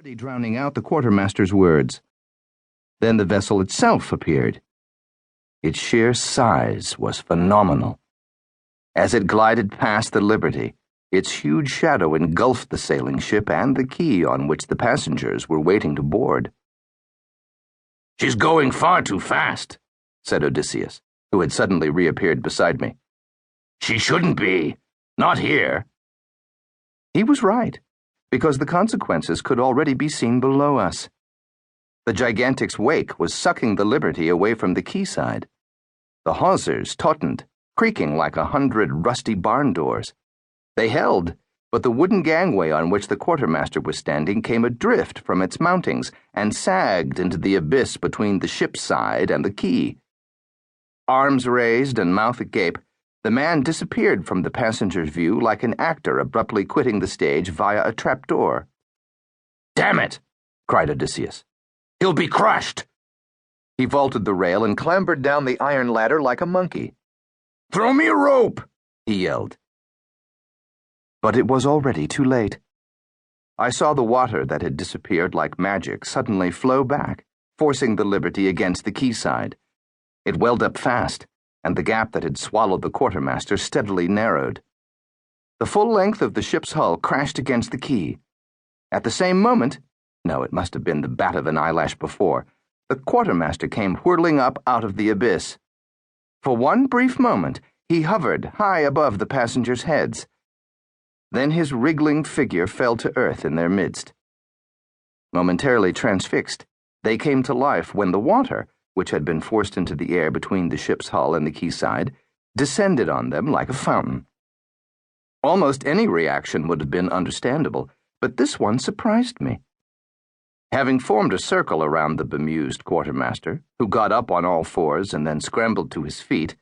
drowning out the quartermaster's words. Then the vessel itself appeared. Its sheer size was phenomenal. As it glided past the Liberty, its huge shadow engulfed the sailing ship and the quay on which the passengers were waiting to board. "She's going far too fast," said Odysseus, who had suddenly reappeared beside me. "She shouldn't be. Not here." He was right, because the consequences could already be seen below us. The gigantic's wake was sucking the Liberty away from the quayside. The hawsers tautened, creaking like 100 rusty barn doors. They held, but the wooden gangway on which the quartermaster was standing came adrift from its mountings and sagged into the abyss between the ship's side and the quay. Arms raised and mouth agape, the man disappeared from the passenger's view like an actor abruptly quitting the stage via a trapdoor. "Damn it!" cried Odysseus. "He'll be crushed!" He vaulted the rail and clambered down the iron ladder like a monkey. "Throw me a rope!" he yelled. But it was already too late. I saw the water that had disappeared like magic suddenly flow back, forcing the Liberty against the quayside. It welled up fast, and the gap that had swallowed the quartermaster steadily narrowed. The full length of the ship's hull crashed against the quay. At the same moment, no, it must have been the bat of an eyelash before, the quartermaster came whirling up out of the abyss. For one brief moment, he hovered high above the passengers' heads. Then his wriggling figure fell to earth in their midst. Momentarily transfixed, they came to life when the water, which had been forced into the air between the ship's hull and the quayside, descended on them like a fountain. Almost any reaction would have been understandable, but this one surprised me. Having formed a circle around the bemused quartermaster, who got up on all fours and then scrambled to his feet,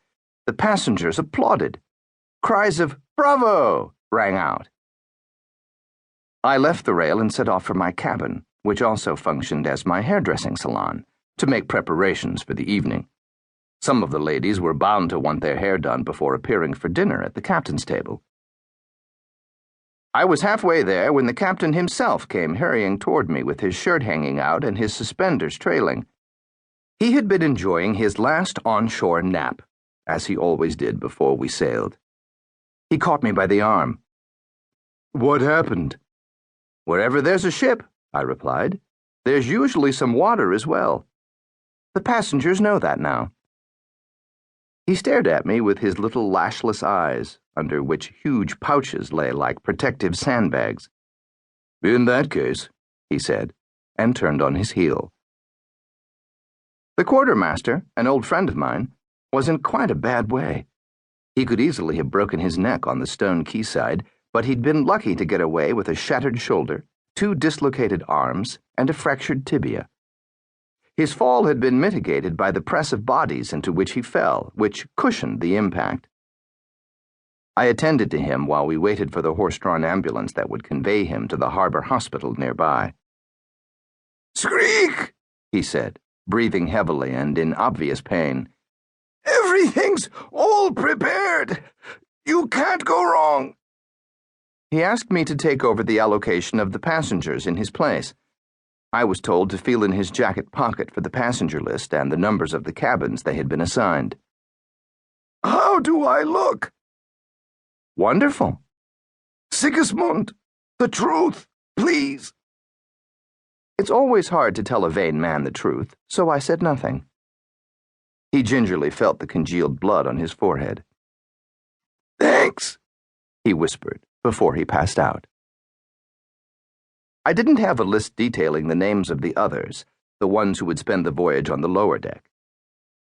the passengers applauded. Cries of "Bravo!" rang out. I left the rail and set off for my cabin, which also functioned as my hairdressing salon, to make preparations for the evening. Some of the ladies were bound to want their hair done before appearing for dinner at the captain's table. I was halfway there when the captain himself came hurrying toward me with his shirt hanging out and his suspenders trailing. He had been enjoying his last on-shore nap, as he always did before we sailed. He caught me by the arm. "What happened?" "Wherever there's a ship," I replied, "there's usually some water as well. The passengers know that now." He stared at me with his little lashless eyes, under which huge pouches lay like protective sandbags. "In that case," he said, and turned on his heel. The quartermaster, an old friend of mine, was in quite a bad way. He could easily have broken his neck on the stone quayside, but he'd been lucky to get away with a shattered shoulder, 2 dislocated arms, and a fractured tibia. His fall had been mitigated by the press of bodies into which he fell, which cushioned the impact. I attended to him while we waited for the horse-drawn ambulance that would convey him to the harbor hospital nearby. "Skrik," he said, breathing heavily and in obvious pain. "Everything's all prepared. You can't go wrong." He asked me to take over the allocation of the passengers in his place. I was told to feel in his jacket pocket for the passenger list and the numbers of the cabins they had been assigned. "How do I look?" "Wonderful." "Sigismund, the truth, please." It's always hard to tell a vain man the truth, so I said nothing. He gingerly felt the congealed blood on his forehead. "Thanks," he whispered before he passed out. I didn't have a list detailing the names of the others, the ones who would spend the voyage on the lower deck.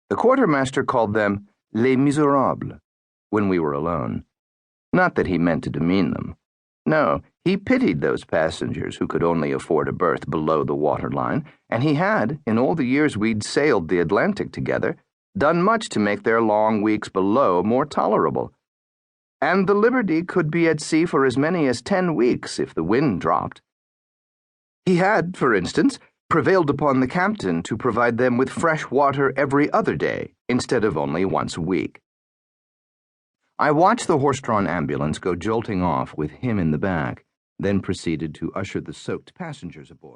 The quartermaster called them les misérables when we were alone. Not that he meant to demean them. No, he pitied those passengers who could only afford a berth below the waterline, and he had, in all the years we'd sailed the Atlantic together, done much to make their long weeks below more tolerable. And the Liberty could be at sea for as many as 10 weeks if the wind dropped. He had, for instance, prevailed upon the captain to provide them with fresh water every other day instead of only once a week. I watched the horse-drawn ambulance go jolting off with him in the back, then proceeded to usher the soaked passengers aboard.